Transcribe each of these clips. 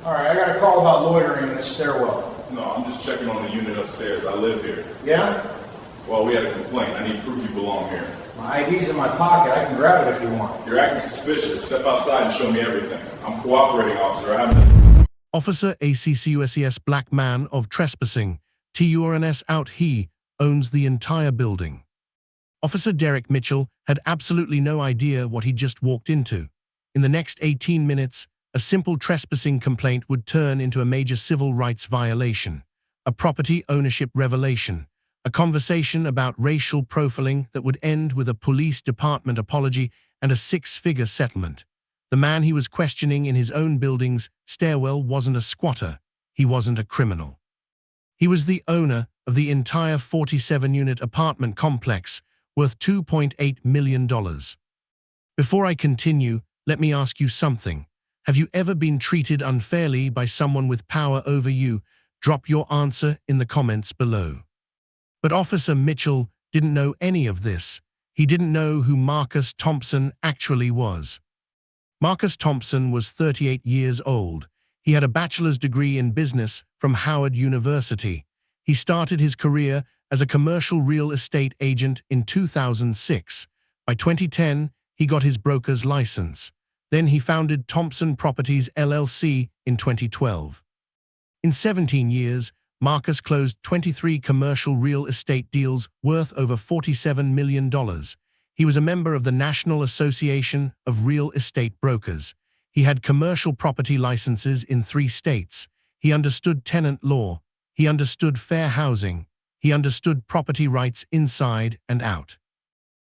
All right, I got a call about loitering in the stairwell. No, I'm just checking on the unit upstairs. I live here. Yeah? Well, we had a complaint. I need proof you belong here. My ID's in my pocket. I can grab it if you want. You're acting suspicious. Step outside and show me everything. I'm cooperating, officer. I haven't... Officer Accuses black man of trespassing. TURNS out. He owns the entire building. Officer Derek Mitchell had absolutely no idea what he'd just walked into. In the next 18 minutes, a simple trespassing complaint would turn into a major civil rights violation, a property ownership revelation, a conversation about racial profiling that would end with a police department apology and a six-figure settlement. The man he was questioning in his own building's stairwell wasn't a squatter. He wasn't a criminal. He was the owner of the entire 47-unit apartment complex worth $2.8 million. Before I continue, let me ask you something. Have you ever been treated unfairly by someone with power over you? Drop your answer in the comments below. But Officer Mitchell didn't know any of this. He didn't know who Marcus Thompson actually was. Marcus Thompson was 38 years old. He had a bachelor's degree in business from Howard University. He started his career as a commercial real estate agent in 2006. By 2010, he got his broker's license. Then he founded Thompson Properties LLC in 2012. In 17 years, Marcus closed 23 commercial real estate deals worth over $47 million. He was a member of the National Association of Real Estate Brokers. He had commercial property licenses in 3 states. He understood tenant law. He understood fair housing. He understood property rights inside and out.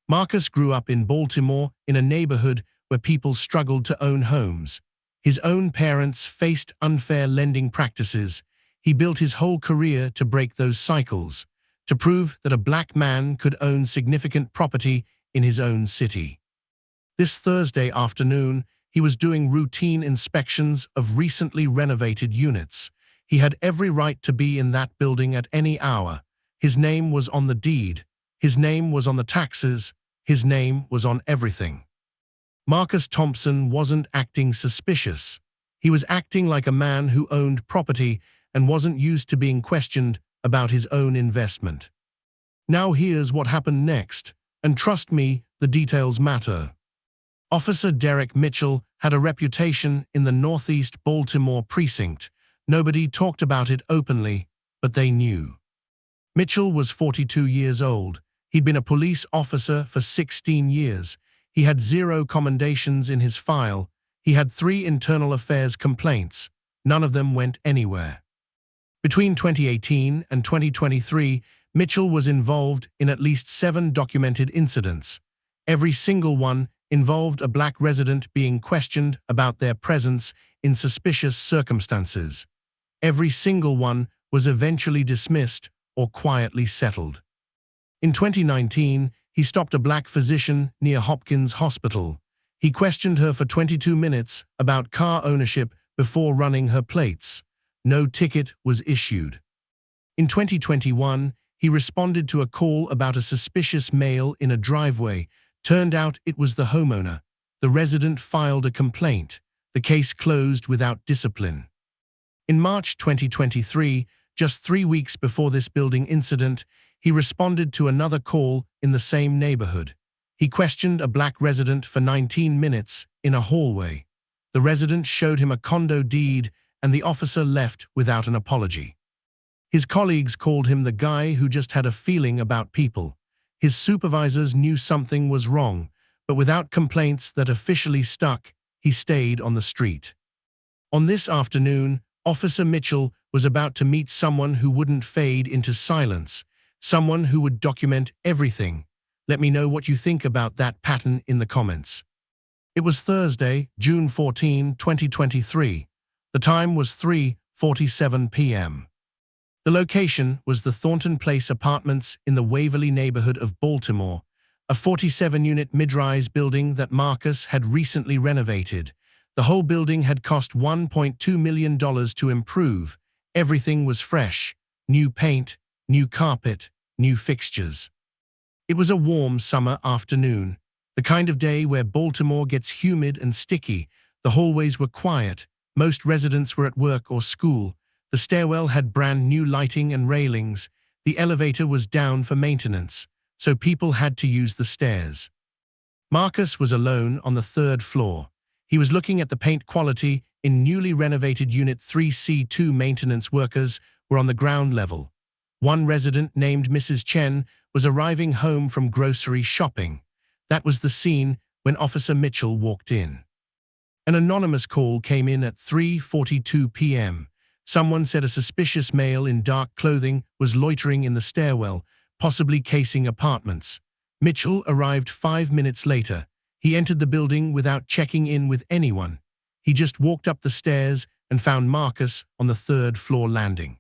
Marcus grew up in Baltimore in a neighborhood where people struggled to own homes. His own parents faced unfair lending practices. He built his whole career to break those cycles, to prove that a black man could own significant property in his own city. This Thursday afternoon, he was doing routine inspections of recently renovated units. He had every right to be in that building at any hour. His name was on the deed. His name was on the taxes. His name was on everything. Marcus Thompson wasn't acting suspicious. He was acting like a man who owned property and wasn't used to being questioned about his own investment. Now here's what happened next, and trust me, the details matter. Officer Derek Mitchell had a reputation in the Northeast Baltimore precinct. Nobody talked about it openly, but they knew. Mitchell was 42 years old. He'd been a police officer for 16 years. He had 0 commendations in his file. He had 3 internal affairs complaints. None of them went anywhere. Between 2018 and 2023, Mitchell was involved in at least 7 documented incidents. Every single one involved a black resident being questioned about their presence in suspicious circumstances. Every single one was eventually dismissed or quietly settled. In 2019, he stopped a black physician near Hopkins Hospital. He questioned her for 22 minutes about car ownership before running her plates. No ticket was issued. In 2021, he responded to a call about a suspicious male in a driveway. Turned out it was the homeowner. The resident filed a complaint. The case closed without discipline. In March 2023, just 3 weeks before this building incident, he responded to another call in the same neighborhood. He questioned a black resident for 19 minutes in a hallway. The resident showed him a condo deed, and the officer left without an apology. His colleagues called him the guy who just had a feeling about people. His supervisors knew something was wrong, but without complaints that officially stuck, he stayed on the street. On this afternoon, Officer Mitchell was about to meet someone who wouldn't fade into silence, someone who would document everything. Let me know what you think about that pattern in the comments. It was Thursday, June 14, 2023. The time was 3:47 p.m. The location was the Thornton Place Apartments in the Waverly neighborhood of Baltimore, a 47-unit mid-rise building that Marcus had recently renovated. The whole building had cost $1.2 million to improve. Everything was fresh: new paint, new carpet, new fixtures. It was a warm summer afternoon, the kind of day where Baltimore gets humid and sticky. The hallways were quiet. Most residents were at work or school. The stairwell had brand new lighting and railings. The elevator was down for maintenance, so people had to use the stairs. Marcus was alone on the third floor. He was looking at the paint quality in newly renovated Unit 3C2. Maintenance workers were on the ground level. One resident named Mrs. Chen was arriving home from grocery shopping. That was the scene when Officer Mitchell walked in. An anonymous call came in at 3:42 p.m. Someone said a suspicious male in dark clothing was loitering in the stairwell, possibly casing apartments. Mitchell arrived 5 minutes later. He entered the building without checking in with anyone. He just walked up the stairs and found Marcus on the third floor landing.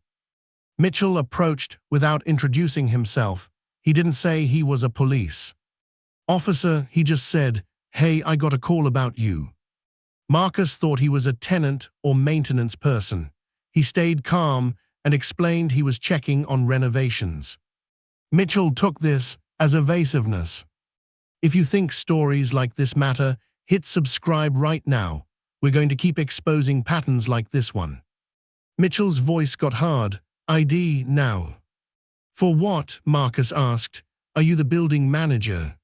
Mitchell approached without introducing himself. He didn't say he was a police officer, he just said, "Hey, I got a call about you." Marcus thought he was a tenant or maintenance person. He stayed calm and explained he was checking on renovations. Mitchell took this as evasiveness. If you think stories like this matter, hit subscribe right now. We're going to keep exposing patterns like this one. Mitchell's voice got hard. "ID now." "For what?" Marcus asked. "Are you the building manager?"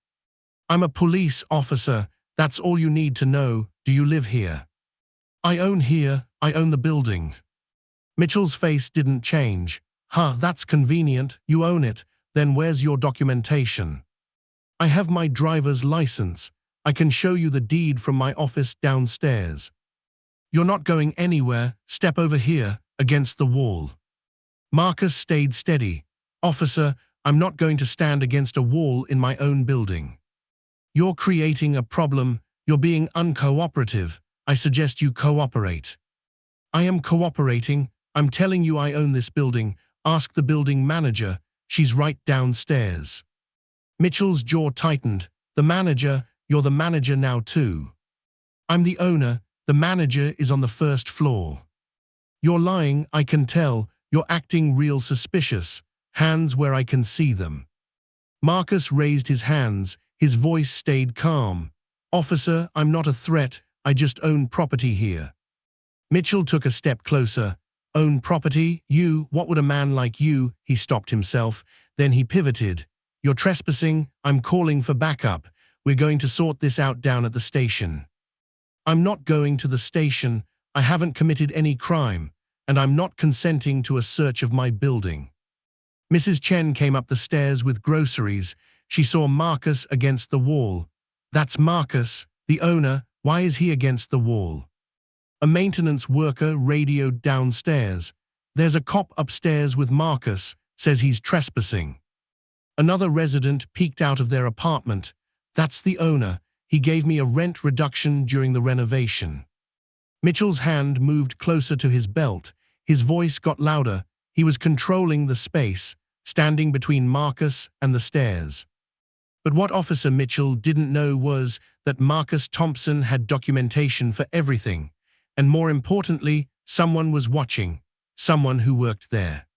"I'm a police officer. That's all you need to know. Do you live here?" "I own here. I own the building." Mitchell's face didn't change. "Huh, that's convenient. You own it. Then where's your documentation?" "I have my driver's license. I can show you the deed from my office downstairs." "You're not going anywhere. Step over here, against the wall." Marcus stayed steady. "Officer, I'm not going to stand against a wall in my own building." "You're creating a problem. You're being uncooperative. I suggest you cooperate." "I am cooperating. I'm telling you I own this building. Ask the building manager. She's right downstairs." Mitchell's jaw tightened. "The manager? You're the manager now too." "I'm the owner. The manager is on the first floor." "You're lying, I can tell. You're acting real suspicious. Hands where I can see them." Marcus raised his hands. His voice stayed calm. "Officer, I'm not a threat. I just own property here." Mitchell took a step closer. "Own property? You? What would a man like you?" He stopped himself. Then he pivoted. "You're trespassing. I'm calling for backup. We're going to sort this out down at the station." "I'm not going to the station. I haven't committed any crime. And I'm not consenting to a search of my building." Mrs. Chen came up the stairs with groceries. She saw Marcus against the wall. "That's Marcus, the owner. Why is he against the wall?" A maintenance worker radioed downstairs. "There's a cop upstairs with Marcus. Says he's trespassing." Another resident peeked out of their apartment. "That's the owner. He gave me a rent reduction during the renovation." Mitchell's hand moved closer to his belt. His voice got louder. He was controlling the space, standing between Marcus and the stairs. But what Officer Mitchell didn't know was that Marcus Thompson had documentation for everything. And more importantly, someone was watching. Someone who worked there.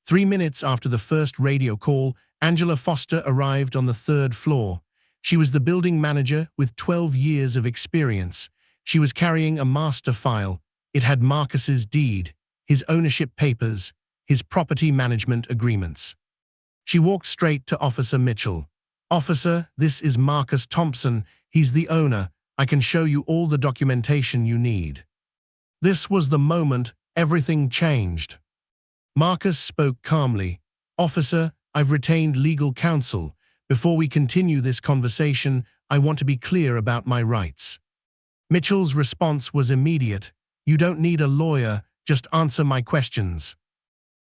3 minutes after the first radio call, Angela Foster arrived on the third floor. She was the building manager with 12 years of experience. She was carrying a master file. It had Marcus's deed, his ownership papers, his property management agreements. She walked straight to Officer Mitchell. "Officer, this is Marcus Thompson. He's the owner. I can show you all the documentation you need." This was the moment everything changed. Marcus spoke calmly. "Officer, I've retained legal counsel. Before we continue this conversation, I want to be clear about my rights." Mitchell's response was immediate. "You don't need a lawyer, just answer my questions."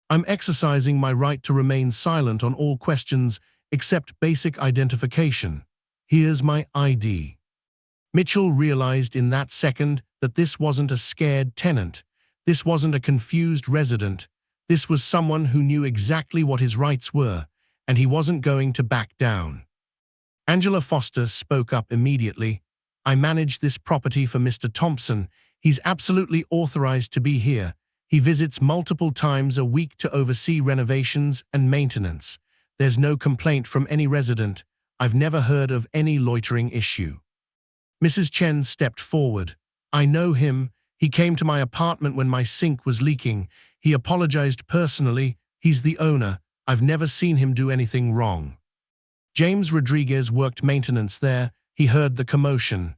"I'm exercising my right to remain silent on all questions except basic identification. Here's my ID." Mitchell realized in that second that this wasn't a scared tenant. This wasn't a confused resident. This was someone who knew exactly what his rights were, and he wasn't going to back down. Angela Foster spoke up immediately. "I manage this property for Mr. Thompson. He's absolutely authorized to be here. He visits multiple times a week to oversee renovations and maintenance. There's no complaint from any resident. I've never heard of any loitering issue." Mrs. Chen stepped forward. "I know him. He came to my apartment when my sink was leaking. He apologized personally. He's the owner. I've never seen him do anything wrong. James Rodriguez worked maintenance there. He heard the commotion.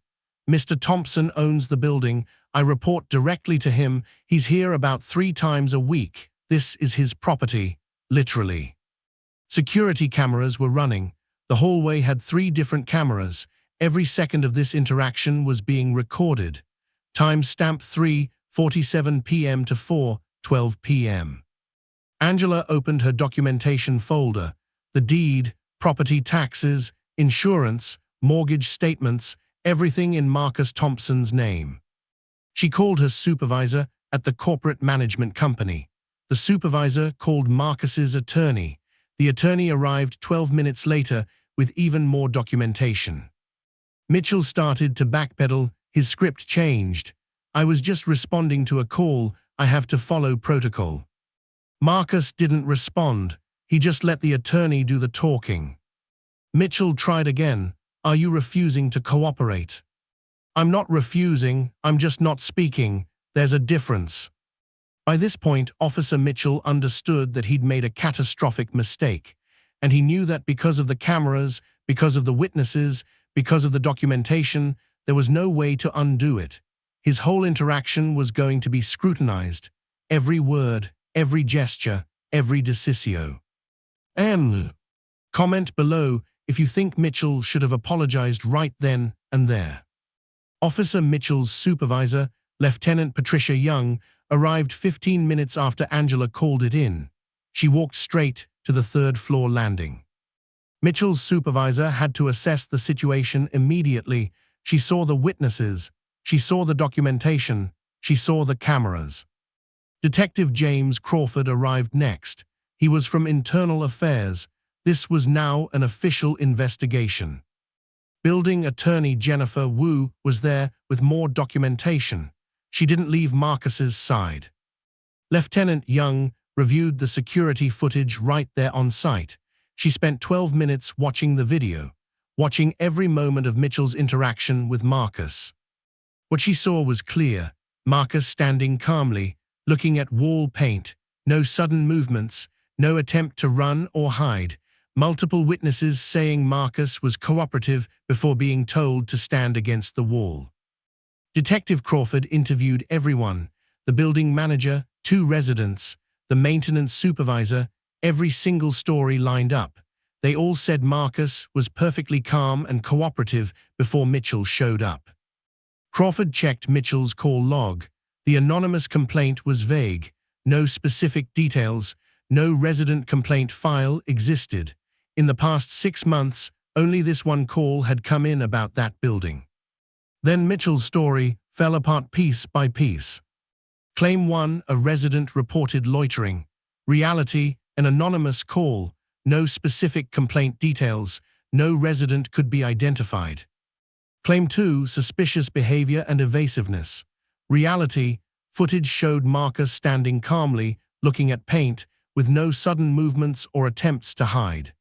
Mr. Thompson owns the building. I report directly to him. He's here about 3 times a week. This is his property, literally. Security cameras were running. The hallway had 3 different cameras. Every second of this interaction was being recorded. Timestamp 3:47 p.m. to 4:12 p.m. Angela opened her documentation folder. The deed, property taxes, insurance, mortgage statements, everything in Marcus Thompson's name. She called her supervisor at the corporate management company. The supervisor called Marcus's attorney. The attorney arrived 12 minutes later with even more documentation. Mitchell started to backpedal. His script changed. I was just responding to a call. I have to follow protocol. Marcus didn't respond. He just let the attorney do the talking. Mitchell tried again. Are you refusing to cooperate? I'm not refusing. I'm just not speaking. There's a difference. By this point, Officer Mitchell understood that he'd made a catastrophic mistake, and he knew that because of the cameras, because of the witnesses, because of the documentation, there was no way to undo it. His whole interaction was going to be scrutinized. Every word, every gesture, every decisio. And comment below if you think Mitchell should have apologized right then and there. Officer Mitchell's supervisor, Lieutenant Patricia Young, arrived 15 minutes after Angela called it in. She walked straight to the 3rd floor landing. Mitchell's supervisor had to assess the situation immediately. She saw the witnesses. She saw the documentation. She saw the cameras. Detective James Crawford arrived next. He was from Internal Affairs. This was now an official investigation. Building attorney Jennifer Wu was there with more documentation. She didn't leave Marcus's side. Lieutenant Young reviewed the security footage right there on site. She spent 12 minutes watching the video, watching every moment of Mitchell's interaction with Marcus. What she saw was clear. Marcus standing calmly, looking at wall paint, no sudden movements, no attempt to run or hide. Multiple witnesses saying Marcus was cooperative before being told to stand against the wall. Detective Crawford interviewed everyone, the building manager, 2 residents, the maintenance supervisor, every single story lined up. They all said Marcus was perfectly calm and cooperative before Mitchell showed up. Crawford checked Mitchell's call log. The anonymous complaint was vague. No specific details. No resident complaint file existed. In the past 6 months, only this one call had come in about that building. Then Mitchell's story fell apart piece by piece. Claim 1, a resident reported loitering. Reality, an anonymous call. No specific complaint details. No resident could be identified. Claim 2, suspicious behavior and evasiveness. Reality, footage showed Marcus standing calmly, looking at paint, with no sudden movements or attempts to hide.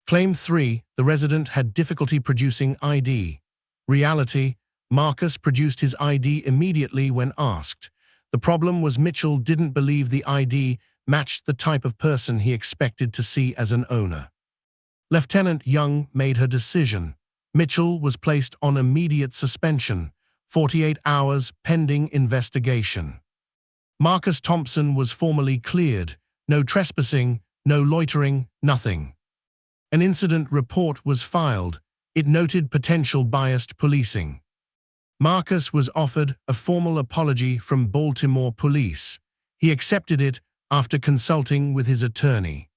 Claim 3, the resident had difficulty producing ID. Reality, Marcus produced his ID immediately when asked. The problem was Mitchell didn't believe the ID matched the type of person he expected to see as an owner. Lieutenant Young made her decision. Mitchell was placed on immediate suspension, 48 hours pending investigation. Marcus Thompson was formally cleared. No trespassing, no loitering, nothing. An incident report was filed. It noted potential biased policing. Marcus was offered a formal apology from Baltimore police. He accepted it after consulting with his attorney.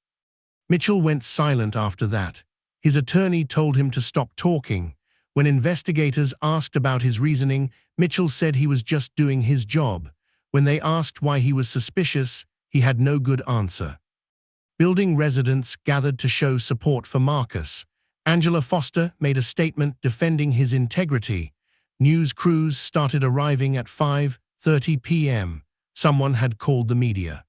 Mitchell went silent after that. His attorney told him to stop talking. When investigators asked about his reasoning, Mitchell said he was just doing his job. When they asked why he was suspicious, he had no good answer. Building residents gathered to show support for Marcus. Angela Foster made a statement defending his integrity. News crews started arriving at 5:30 p.m. Someone had called the media.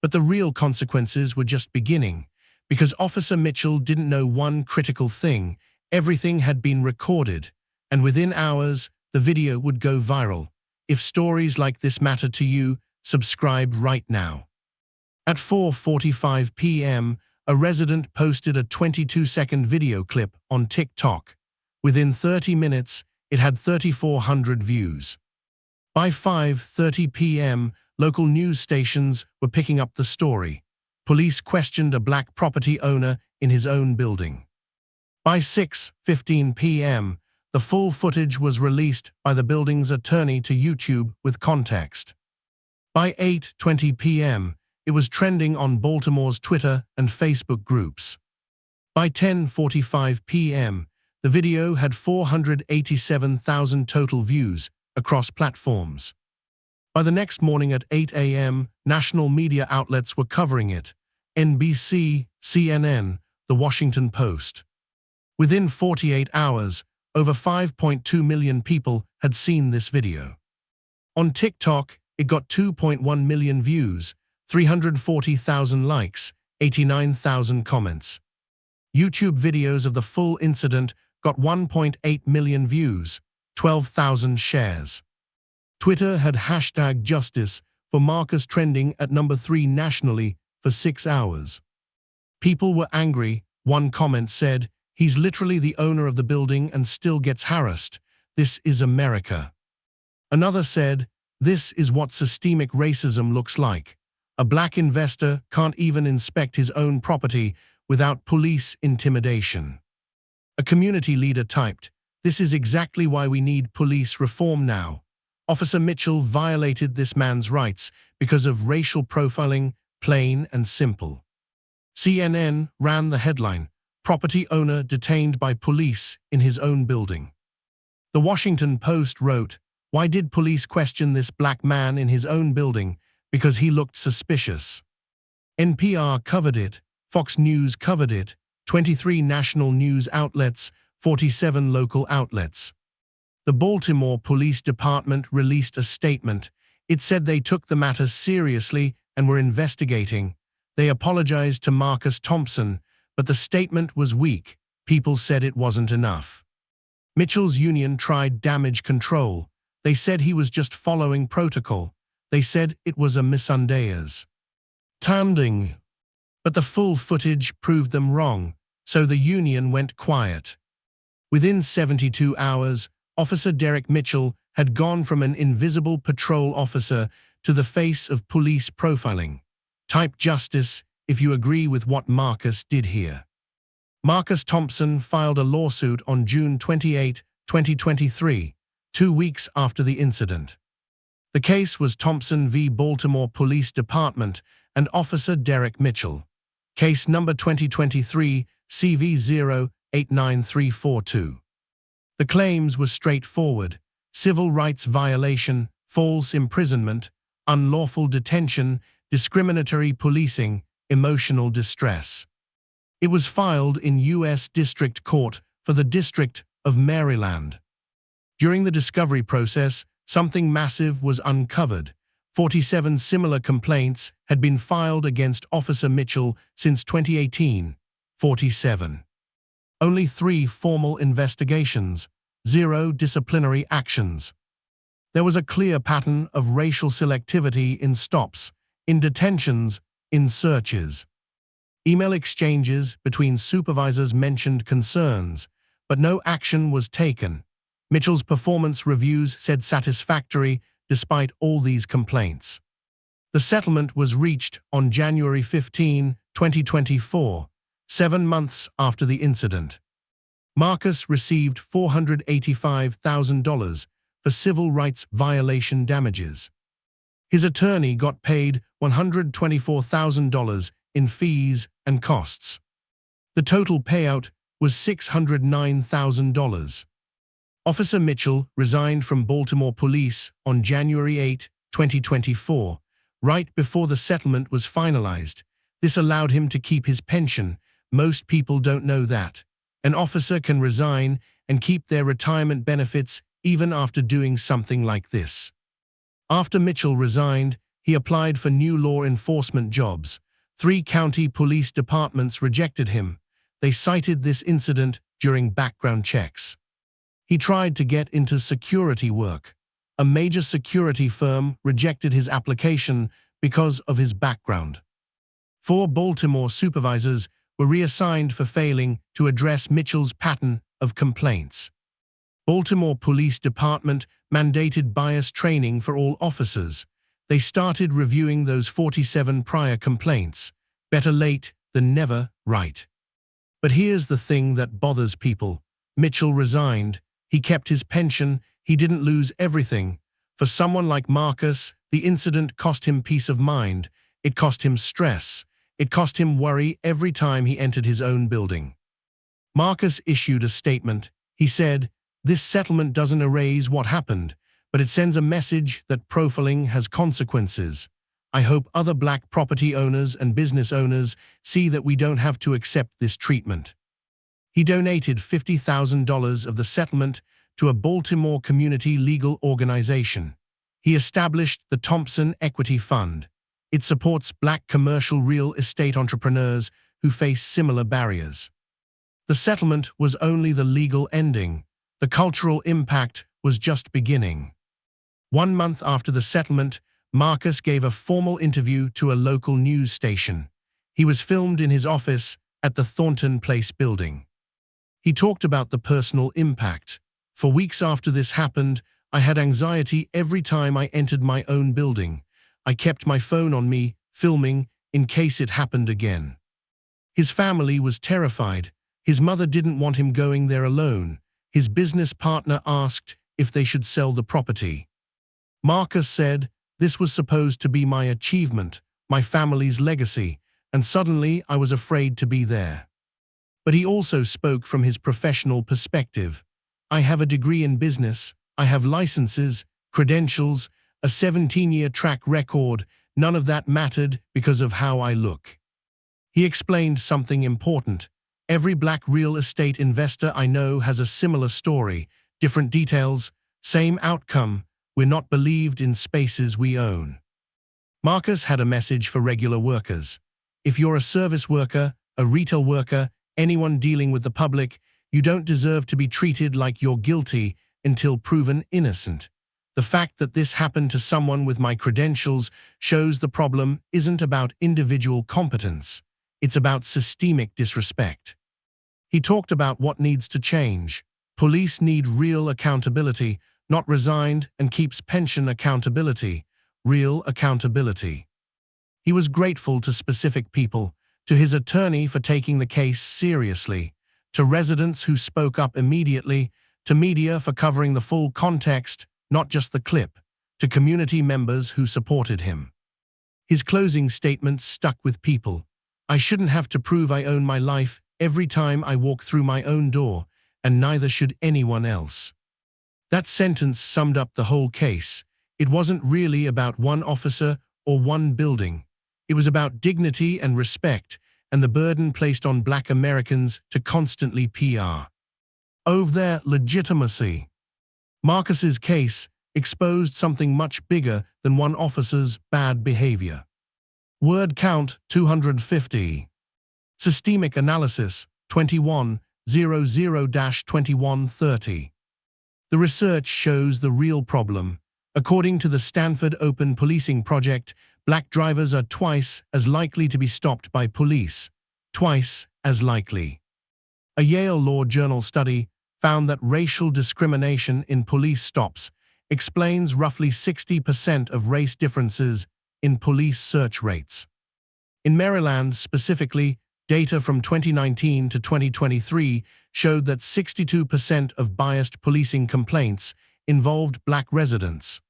But the real consequences were just beginning, because Officer Mitchell didn't know one critical thing. Everything had been recorded, and within hours, the video would go viral. If stories like this matter to you, subscribe right now. At 4:45 p.m., a resident posted a 22-second video clip on TikTok. Within 30 minutes, it had 3,400 views. By 5:30 p.m., local news stations were picking up the story. Police questioned a black property owner in his own building. By 6:15 p.m., the full footage was released by the building's attorney to YouTube with context. By 8:20 p.m., it was trending on Baltimore's Twitter and Facebook groups. By 10:45 p.m., the video had 487,000 total views across platforms. By the next morning at 8 a.m., national media outlets were covering it: NBC, CNN, The Washington Post. Within 48 hours, over 5.2 million people had seen this video. On TikTok, it got 2.1 million views, 340,000 likes, 89,000 comments. YouTube videos of the full incident got 1.8 million views, 12,000 shares. Twitter had hashtag justice for Marcus trending at number 3 nationally for 6 hours. People were angry. One comment said, "He's literally the owner of the building and still gets harassed. This is America." Another said, "This is what systemic racism looks like. A black investor can't even inspect his own property without police intimidation." A community leader typed, "This is exactly why we need police reform now. Officer Mitchell violated this man's rights because of racial profiling, plain and simple." CNN ran the headline, "Property owner detained by police in his own building." The Washington Post wrote, "Why did police question this black man in his own building? Because he looked suspicious." NPR covered it, Fox News covered it, 23 national news outlets, 47 local outlets. The Baltimore Police Department released a statement. It said they took the matter seriously and were investigating. They apologized to Marcus Thompson, but the statement was weak. People said it wasn't enough. Mitchell's union tried damage control. They said he was just following protocol. They said it was a misunderstanding. But the full footage proved them wrong, so the union went quiet. Within 72 hours, Officer Derek Mitchell had gone from an invisible patrol officer to the face of police profiling. Type justice if you agree with what Marcus did here. Marcus Thompson filed a lawsuit on June 28, 2023, 2 weeks after the incident. The case was Thompson v. Baltimore Police Department and Officer Derek Mitchell. Case number 2023 CV089342. The claims were straightforward: civil rights violation, false imprisonment, unlawful detention, discriminatory policing, emotional distress. It was filed in U.S. District Court for the District of Maryland. During the discovery process, something massive was uncovered. 47 similar complaints had been filed against Officer Mitchell since 2018. 47. Only 3 formal investigations, 0 disciplinary actions. There was a clear pattern of racial selectivity in stops, in detentions, in searches. Email exchanges between supervisors mentioned concerns, but no action was taken. Mitchell's performance reviews said satisfactory despite all these complaints. The settlement was reached on January 15, 2024, 7 months after the incident. Marcus received $485,000 for civil rights violation damages. His attorney got paid $124,000 in fees and costs. The total payout was $609,000. Officer Mitchell resigned from Baltimore Police on January 8, 2024, right before the settlement was finalized. This allowed him to keep his pension. Most people don't know that. An officer can resign and keep their retirement benefits even after doing something like this. After Mitchell resigned, he applied for new law enforcement jobs. 3 county police departments rejected him. They cited this incident during background checks. He tried to get into security work. a major security firm rejected his application because of his background. 4 Baltimore supervisors were reassigned for failing to address Mitchell's pattern of complaints. Baltimore Police Department mandated bias training for all officers. They started reviewing those 47 prior complaints. Better late than never, right? But here's the thing that bothers people. Mitchell resigned. He kept his pension. He didn't lose everything. For someone like Marcus, the incident cost him peace of mind. It cost him stress. It cost him worry every time he entered his own building. Marcus issued a statement. He said, "This settlement doesn't erase what happened, but it sends a message that profiling has consequences. I hope other black property owners and business owners see that we don't have to accept this treatment." He donated $50,000 of the settlement to a Baltimore community legal organization. He established the Thompson Equity Fund. It supports black commercial real estate entrepreneurs who face similar barriers. The settlement was only the legal ending. The cultural impact was just beginning. 1 month after the settlement, Marcus gave a formal interview to a local news station. He was filmed in his office at the Thornton Place building. He talked about the personal impact. "For weeks after this happened, I had anxiety every time I entered my own building. I kept my phone on me, filming, in case it happened again." His family was terrified. His mother didn't want him going there alone. His business partner asked if they should sell the property. Marcus said, "This was supposed to be my achievement, my family's legacy, and suddenly I was afraid to be there." But he also spoke from his professional perspective. "I have a degree in business. I have licenses, credentials, a 17-year track record. None of that mattered because of how I look." He explained something important. "Every black real estate investor I know has a similar story, different details, same outcome. We're not believed in spaces we own." Marcus had a message for regular workers. If you're a service worker, a retail worker, anyone dealing with the public, you don't deserve to be treated like you're guilty until proven innocent. The fact that this happened to someone with my credentials shows the problem isn't about individual competence. It's about systemic disrespect. He talked about what needs to change. Police need real accountability, not resigned and keeps pension accountability, real accountability. He was grateful to specific people, to his attorney for taking the case seriously, to residents who spoke up immediately, to media for covering the full context, not just the clip, to community members who supported him. His closing statement stuck with people. "I shouldn't have to prove I own my life every time I walk through my own door, and neither should anyone else." That sentence summed up the whole case. It wasn't really about one officer or one building. It was about dignity and respect, and the burden placed on black Americans to constantly PR over their legitimacy. Marcus's case exposed something much bigger than one officer's bad behavior. Word count 250. Systemic analysis 2100-2130. The research shows the real problem. According to the Stanford Open Policing Project, black drivers are twice as likely to be stopped by police. Twice as likely. A Yale Law Journal study found that racial discrimination in police stops explains roughly 60% of race differences in police search rates. In Maryland specifically, data from 2019 to 2023 showed that 62% of biased policing complaints involved black residents.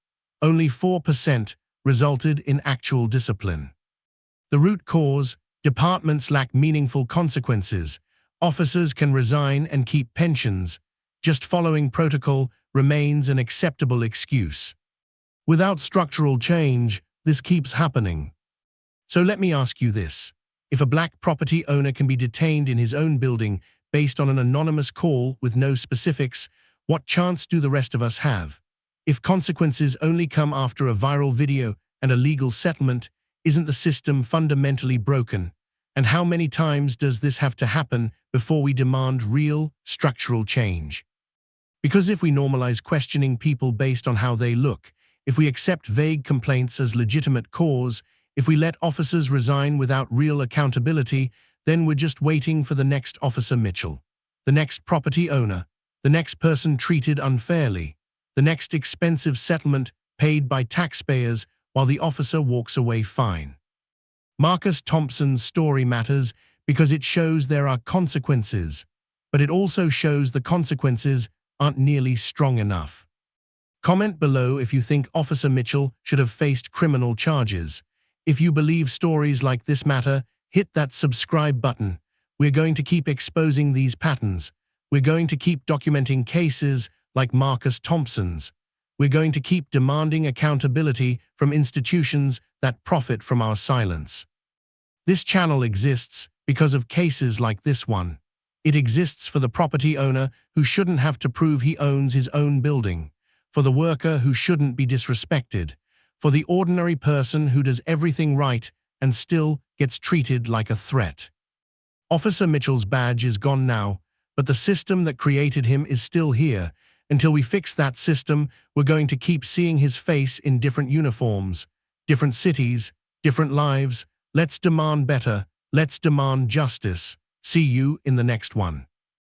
Only 4% resulted in actual discipline. The root cause: departments lack meaningful consequences. Officers can resign and keep pensions. Just following protocol remains an acceptable excuse. Without structural change, this keeps happening. So let me ask you this. If a black property owner can be detained in his own building based on an anonymous call with no specifics, what chance do the rest of us have? If consequences only come after a viral video and a legal settlement, isn't the system fundamentally broken? And how many times does this have to happen before we demand real, structural change? Because if we normalize questioning people based on how they look, if we accept vague complaints as legitimate cause, if we let officers resign without real accountability, then we're just waiting for the next Officer Mitchell, the next property owner, the next person treated unfairly, the next expensive settlement paid by taxpayers while the officer walks away fine. Marcus Thompson's story matters because it shows there are consequences, but it also shows the consequences aren't nearly strong enough. Comment below if you think Officer Mitchell should have faced criminal charges. If you believe stories like this matter, hit that subscribe button. We're going to keep exposing these patterns. We're going to keep documenting cases like Marcus Thompson's. We're going to keep demanding accountability from institutions that profit from our silence. This channel exists because of cases like this one. It exists for the property owner who shouldn't have to prove he owns his own building, for the worker who shouldn't be disrespected, for the ordinary person who does everything right and still gets treated like a threat. Officer Mitchell's badge is gone now, but the system that created him is still here. Until we fix that system, we're going to keep seeing his face in different uniforms, different cities, different lives. Let's demand better. Let's demand justice. See you in the next one.